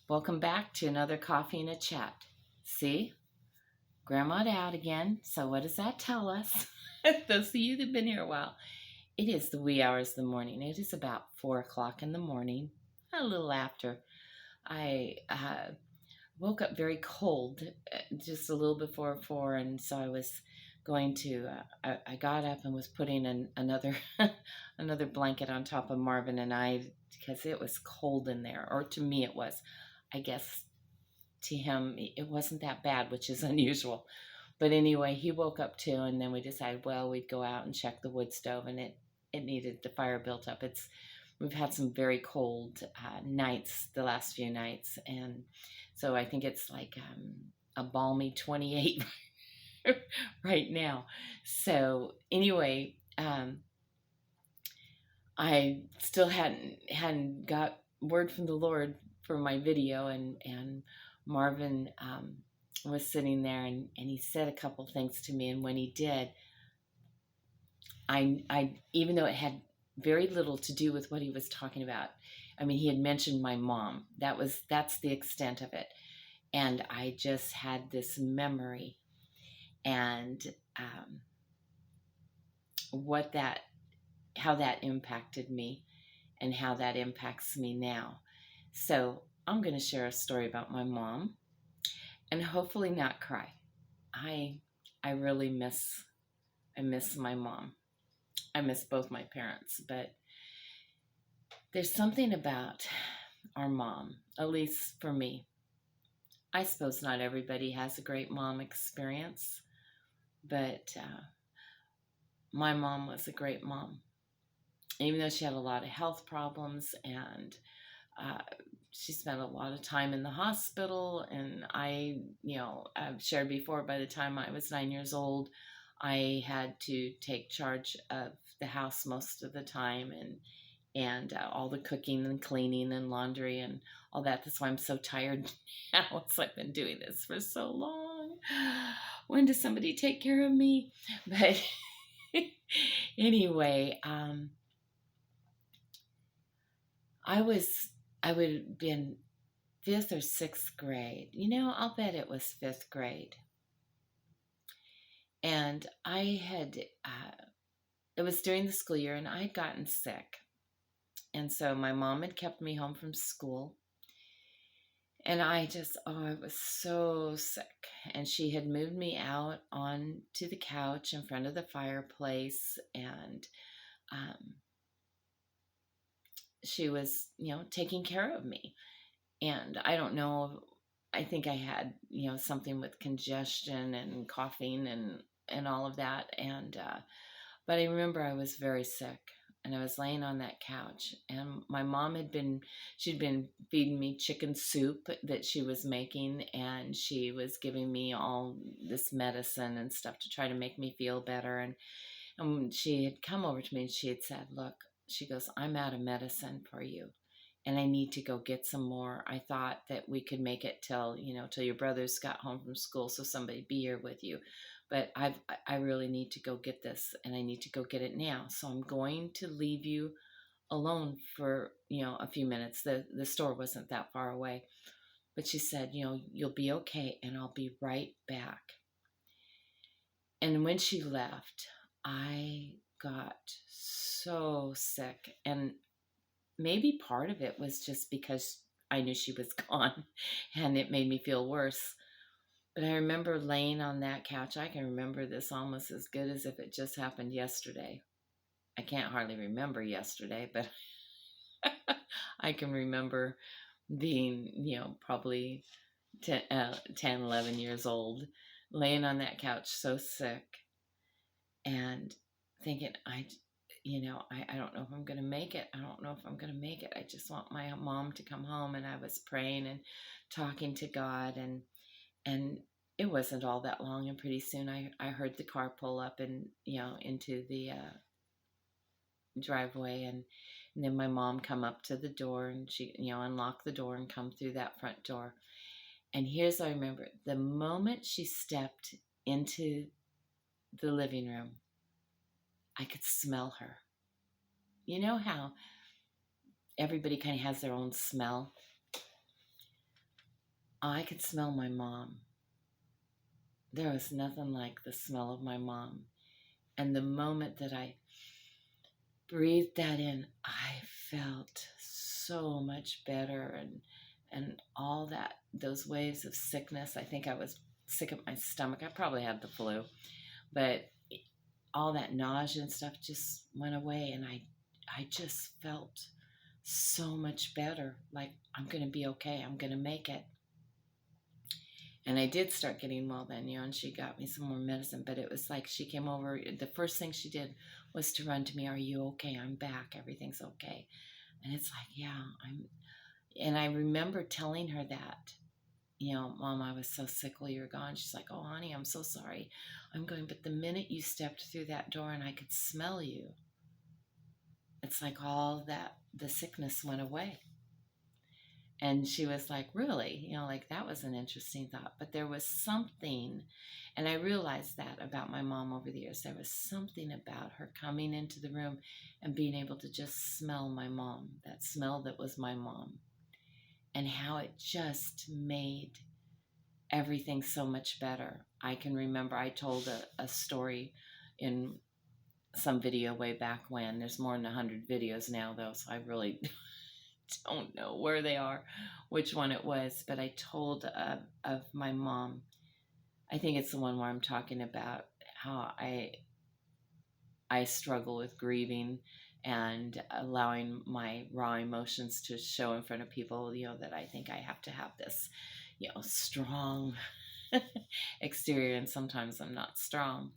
Welcome back to another Coffee and a Chat. See, Grandma'd out again. So what does that tell us? Those of you that've been here a while, it is the wee hours of the morning. It is about 4 o'clock in the morning, a little after. I woke up very cold, just a little before 4, and so I was going to. I got up and was putting another another blanket on top of Marvin and I because it was cold in there, or to me it was. I guess to him it wasn't that bad, which is unusual. But anyway, he woke up too, and then we decided, well, we'd go out and check the wood stove, and it needed the fire built up. We've had some very cold nights the last few nights, and so I think it's like a balmy 28 right now. So anyway, I still hadn't got word from the Lord for my video, and Marvin was sitting there, and he said a couple things to me, and when he did, I even though it had very little to do with what he was talking about. I mean, he had mentioned my mom. That's the extent of it. And I just had this memory, and how that impacted me and how that impacts me now. So I'm going to share a story about my mom and hopefully not cry. I really miss my mom. I miss both my parents, but there's something about our mom, at least for me. I suppose not everybody has a great mom experience, but my mom was a great mom. Even though she had a lot of health problems, and she spent a lot of time in the hospital, and I've shared before, by the time I was 9 years old, I had to take charge of the house most of the time, and all the cooking and cleaning and laundry and all that. That's why I'm so tired now. It's like I've been doing this for so long. When does somebody take care of me? But anyway, I would have been 5th or 6th grade. I'll bet it was 5th grade. And it was during the school year, and I had gotten sick. And so my mom had kept me home from school. And I was so sick. And she had moved me out onto the couch in front of the fireplace, and she was, taking care of me. And I don't know, I think I had, something with congestion and coughing and all of that. And, but I remember I was very sick, and I was laying on that couch, and my mom she'd been feeding me chicken soup that she was making, and she was giving me all this medicine and stuff to try to make me feel better. And she had come over to me, and she had said, look, she goes, I'm out of medicine for you, and I need to go get some more. I thought that we could make it till your brothers got home from school, so somebody'd be here with you. But I really need to go get this, and I need to go get it now. So I'm going to leave you alone for, a few minutes. The store wasn't that far away. But she said, you'll be okay, and I'll be right back. And when she left, I got so sick. And maybe part of it was just because I knew she was gone, and it made me feel worse. But I remember laying on that couch. I can remember this almost as good as if it just happened yesterday. I can't hardly remember yesterday, but I can remember being, probably 10, 11 years old, laying on that couch so sick, and thinking, I don't know if I'm going to make it. I don't know if I'm going to make it. I just want my mom to come home. And I was praying and talking to God, and it wasn't all that long, and pretty soon I heard the car pull up and into the driveway, and then my mom come up to the door, and she unlock the door and come through that front door. And here's what I remember: the moment she stepped into the living room, I could smell her. You know how everybody kind of has their own smell? I could smell my mom. There was nothing like the smell of my mom. And the moment that I breathed that in, I felt so much better, and all that, those waves of sickness. I think I was sick at my stomach. I probably had the flu, but all that nausea and stuff just went away, and I just felt so much better. Like, I'm going to be okay. I'm going to make it. And I did start getting well then, and she got me some more medicine, but it was like she came over. The first thing she did was to run to me. Are you okay? I'm back. Everything's okay. And it's like, yeah, and I remember telling her that, Mom, I was so sick while you were gone. She's like, oh, honey, I'm so sorry. I'm going, but the minute you stepped through that door and I could smell you, it's like all that, the sickness went away. And she was like, really? Like, that was an interesting thought. But there was something, and I realized that about my mom over the years. There was something about her coming into the room and being able to just smell my mom, that smell that was my mom, and how it just made everything so much better. I can remember I told a story in some video way back when. There's more than 100 videos now, though, so I really don't know where they are, which one it was, but I told of my mom. I think it's the one where I'm talking about how I struggle with grieving and allowing my raw emotions to show in front of people, that I think I have to have this, strong exterior, and sometimes I'm not strong.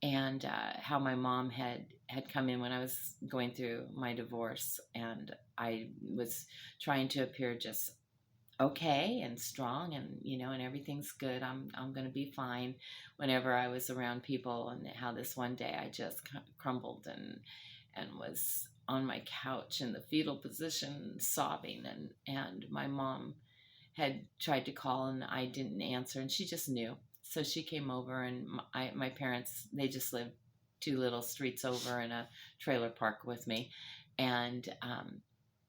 And how my mom had come in when I was going through my divorce, and I was trying to appear just okay and strong, and and everything's good. I'm going to be fine whenever I was around people, and how this one day I just crumbled and was on my couch in the fetal position sobbing, and my mom had tried to call and I didn't answer, and she just knew. So she came over, and my parents, they just lived 2 little streets over in a trailer park with me, and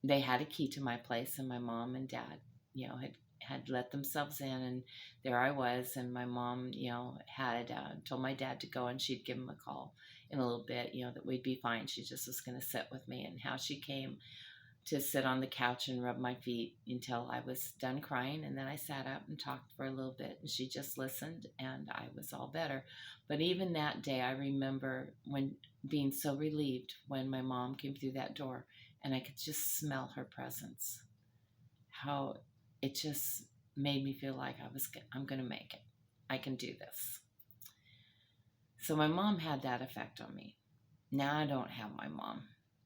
they had a key to my place, and my mom and dad, had let themselves in, and there I was, and my mom, had told my dad to go, and she'd give him a call in a little bit, that we'd be fine. She just was going to sit with me, and how she came to sit on the couch and rub my feet until I was done crying. And then I sat up and talked for a little bit, and she just listened, and I was all better. But even that day, I remember when being so relieved when my mom came through that door and I could just smell her presence, how it just made me feel like I'm going to make it. I can do this. So my mom had that effect on me. Now I don't have my mom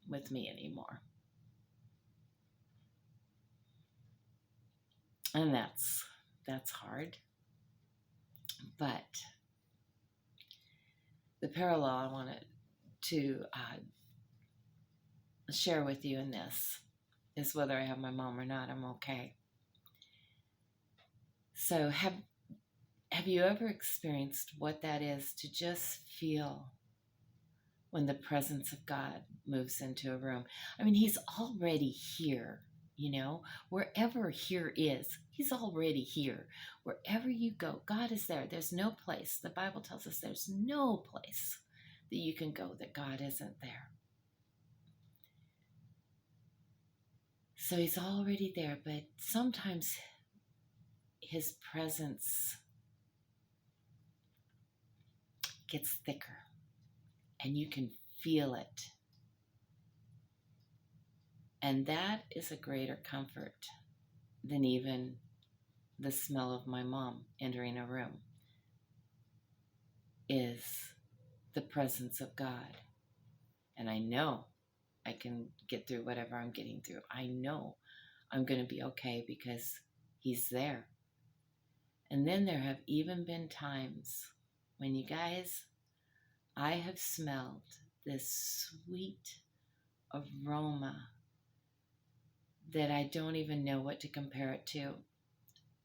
with me anymore. And that's hard. But the parallel I wanted to share with you in this is, whether I have my mom or not, I'm okay. So have you ever experienced what that is, to just feel when the presence of God moves into a room? I mean, he's already here. Wherever here is, he's already here. Wherever you go, God is there. There's no place. The Bible tells us there's no place that you can go that God isn't there. So he's already there, but sometimes his presence gets thicker, and you can feel it. And that is a greater comfort than even the smell of my mom entering a room, is the presence of God. And I know I can get through whatever I'm getting through. I know I'm going to be okay because he's there. And then there have even been times when, you guys, I have smelled this sweet aroma that I don't even know what to compare it to.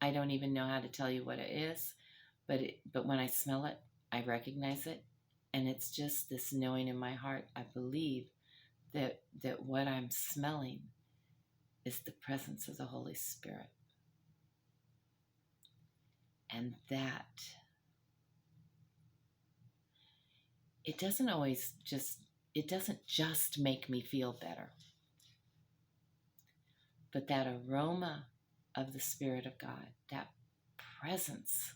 I don't even know how to tell you what it is, but when I smell it, I recognize it, and it's just this knowing in my heart. I believe that what I'm smelling is the presence of the Holy Spirit. And that, it doesn't always just, it doesn't just make me feel better, but that aroma of the Spirit of God, that presence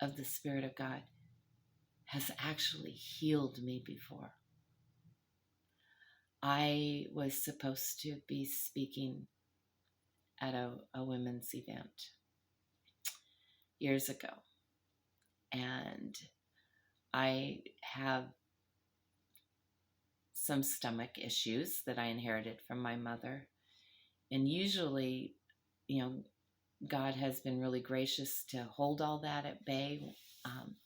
of the Spirit of God has actually healed me before. I was supposed to be speaking at a women's event years ago, and I have some stomach issues that I inherited from my mother. And usually, God has been really gracious to hold all that at bay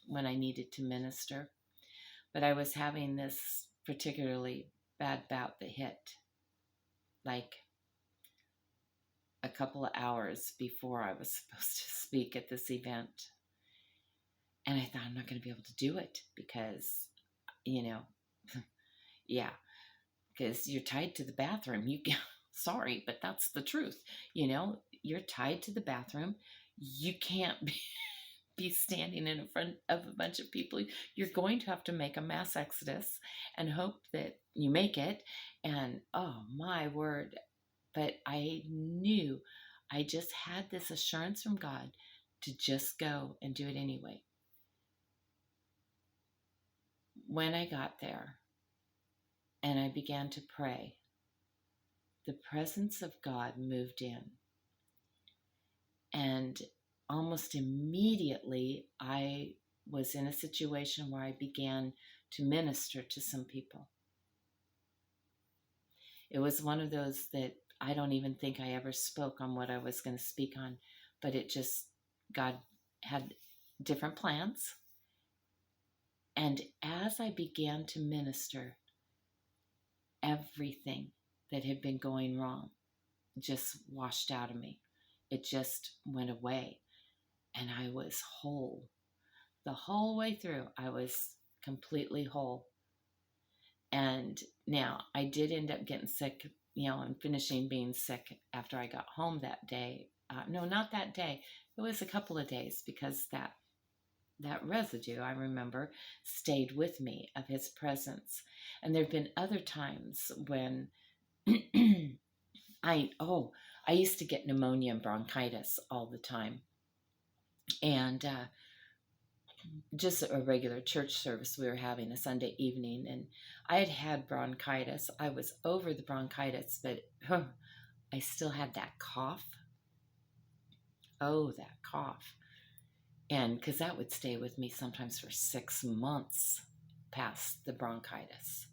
when I needed to minister. But I was having this particularly bad bout that hit like a couple of hours before I was supposed to speak at this event. And I thought, I'm not going to be able to do it because, yeah, because you're tied to the bathroom. Sorry, but that's the truth. You're tied to the bathroom. You can't be standing in front of a bunch of people. You're going to have to make a mass exodus and hope that you make it. And oh my word. But I knew, I just had this assurance from God to just go and do it anyway. When I got there and I began to pray, the presence of God moved in. And almost immediately, I was in a situation where I began to minister to some people. It was one of those that I don't even think I ever spoke on what I was going to speak on, but God had different plans. And as I began to minister, everything that had been going wrong just washed out of me. It just went away. And I was whole. The whole way through, I was completely whole. And now I did end up getting sick, and finishing being sick after I got home that day. No, not that day. It was a couple of days because that residue, I remember, stayed with me of his presence. And there have been other times when I used to get pneumonia and bronchitis all the time. And just a regular church service we were having a Sunday evening, and I had bronchitis. I was over the bronchitis, but I still had that cough. Oh, that cough. And because that would stay with me sometimes for 6 months past the bronchitis.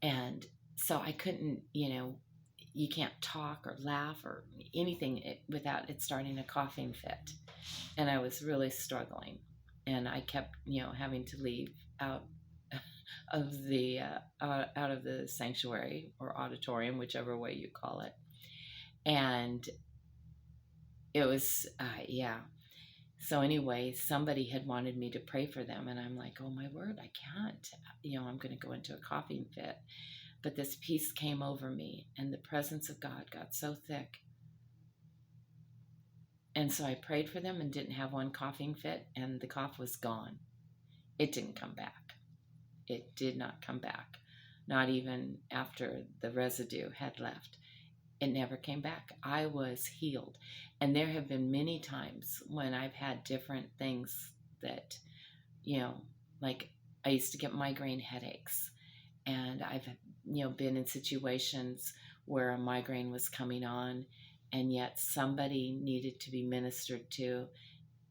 And so I couldn't, you can't talk or laugh or anything without it starting a coughing fit. And I was really struggling. And I kept, having to leave out of the sanctuary or auditorium, whichever way you call it. And it was, So anyway, somebody had wanted me to pray for them, and I'm like, oh my word, I can't. I'm going to go into a coughing fit. But this peace came over me, and the presence of God got so thick. And so I prayed for them and didn't have one coughing fit, and the cough was gone. It didn't come back. It did not come back, not even after the residue had left. It never came back. I was healed. And there have been many times when I've had different things that, like I used to get migraine headaches. And I've, been in situations where a migraine was coming on, and yet somebody needed to be ministered to.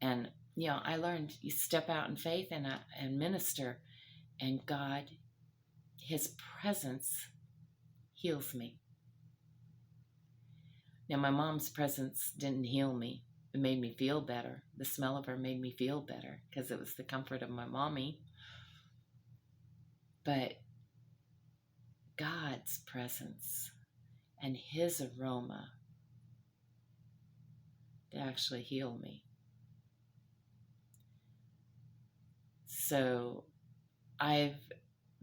And, I learned you step out in faith and minister, and God, his presence heals me. Now, my mom's presence didn't heal me. It made me feel better. The smell of her made me feel better because it was the comfort of my mommy. But God's presence and his aroma to actually heal me. So I've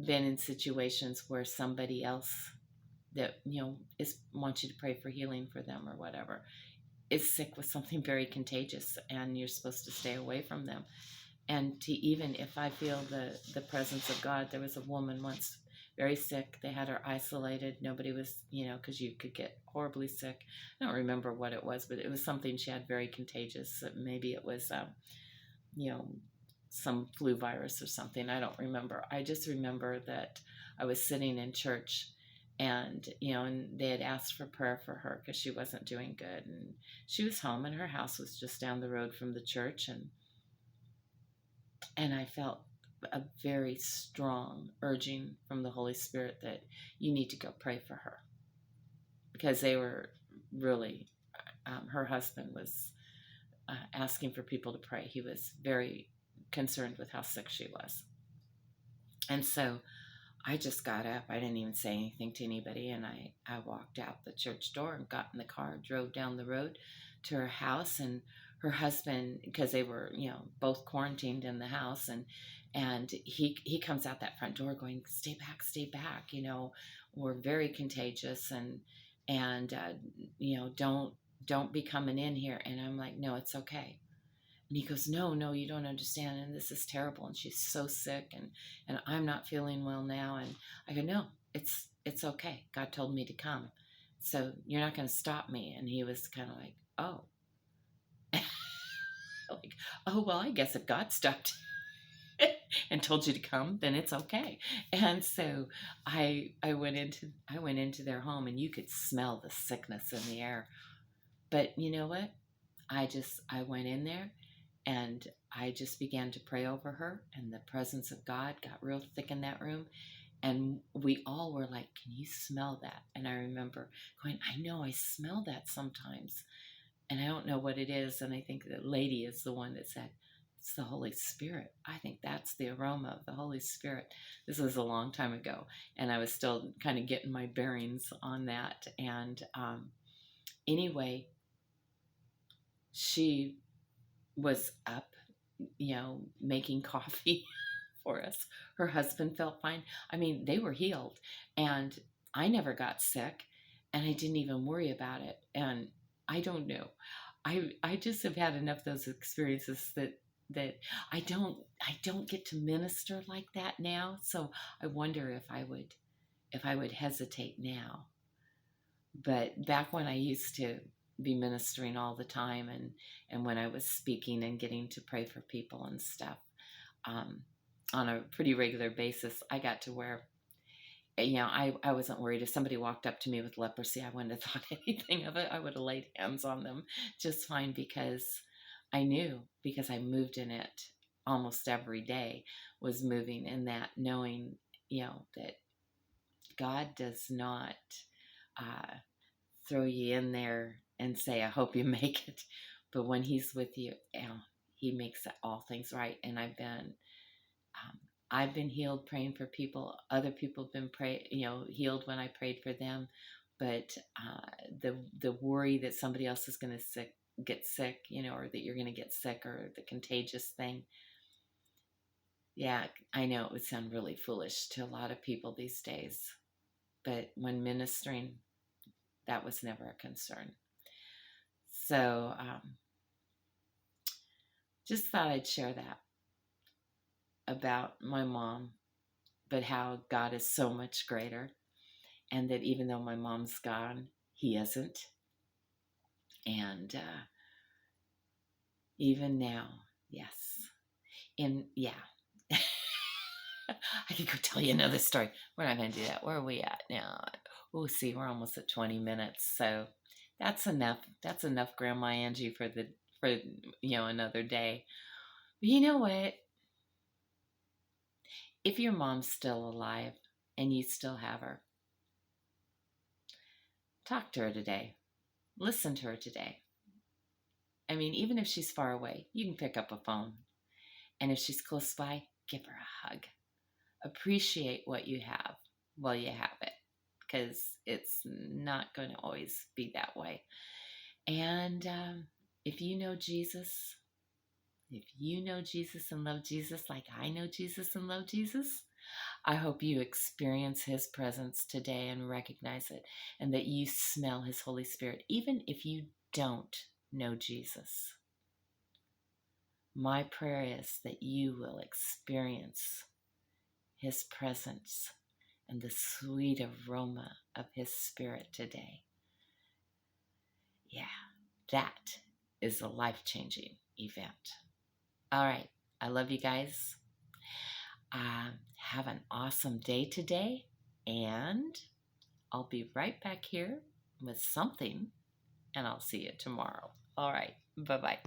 been in situations where somebody else that, wants you to pray for healing for them or whatever. is sick with something very contagious, and you're supposed to stay away from them. And to even if I feel the presence of God, there was a woman once very sick. They had her isolated. Nobody was, because you could get horribly sick. I don't remember what it was, but it was something she had very contagious. Maybe it was, you know, some flu virus or something. I don't remember. I just remember that I was sitting in church, and and they had asked for prayer for her because she wasn't doing good, and she was home, and her house was just down the road from the church, and I felt a very strong urging from the Holy Spirit that you need to go pray for her, because they were really, her husband was asking for people to pray. He was very concerned with how sick she was. And so I just got up. I didn't even say anything to anybody. And I walked out the church door and got in the car, drove down the road to her house. And her husband, because they were, both quarantined in the house, and he comes out that front door going, stay back, we're very contagious, and don't be coming in here. And I'm like, no, it's okay. And he goes, no, you don't understand, and this is terrible, and she's so sick, and I'm not feeling well now. And I go, no, it's okay. God told me to come, so you're not going to stop me. And he was kind of like, oh, like, oh, well, I guess if God stopped and told you to come, then it's okay. And so I went into their home, and you could smell the sickness in the air. But you know what? I went in there, and I just began to pray over her, and the presence of God got real thick in that room. And we all were like, can you smell that? And I remember going, I know I smell that sometimes, and I don't know what it is. And I think the lady is the one that said, it's the Holy Spirit. I think that's the aroma of the Holy Spirit. This was a long time ago, and I was still kind of getting my bearings on that. And anyway, she was up, making coffee for us. Her husband felt fine. I mean, they were healed, and I never got sick, and I didn't even worry about it. And I don't know. I just have had enough of those experiences that I don't get to minister like that now. So I wonder if I would hesitate now. But back when I used to be ministering all the time, and when I was speaking and getting to pray for people and stuff, on a pretty regular basis, I got to where, I wasn't worried. If somebody walked up to me with leprosy, I wouldn't have thought anything of it. I would have laid hands on them just fine, because I knew, because I moved in it almost every day, was moving in that, knowing, that God does not throw you in there and say, I hope you make it. But when he's with you, he makes all things right. And I've been healed praying for people. Other people have been healed when I prayed for them. But the worry that somebody else is going to get sick, or that you're going to get sick, or the contagious thing. Yeah, I know it would sound really foolish to a lot of people these days, but when ministering, that was never a concern. So just thought I'd share that about my mom, but how God is so much greater, and that even though my mom's gone, he isn't. And even now, yes. And yeah, I could go tell you another story. We're not going to do that. Where are we at now? Oh, see, we're almost at 20 minutes. So that's enough. That's enough, Grandma Angie, for another day. But you know what? If your mom's still alive and you still have her, talk to her today. Listen to her today. I mean, even if she's far away, you can pick up a phone. And if she's close by, give her a hug. Appreciate what you have while you have it, because it's not going to always be that way. And if you know Jesus and love Jesus like I know Jesus and love Jesus, I hope you experience his presence today and recognize it, and that you smell his Holy Spirit. Even if you don't know Jesus. My prayer is that you will experience His presence and the sweet aroma of His Spirit today. Yeah, that is a life-changing event. All right, I love you guys. Have an awesome day today, and I'll be right back here with something, and I'll see you tomorrow. All right, bye-bye.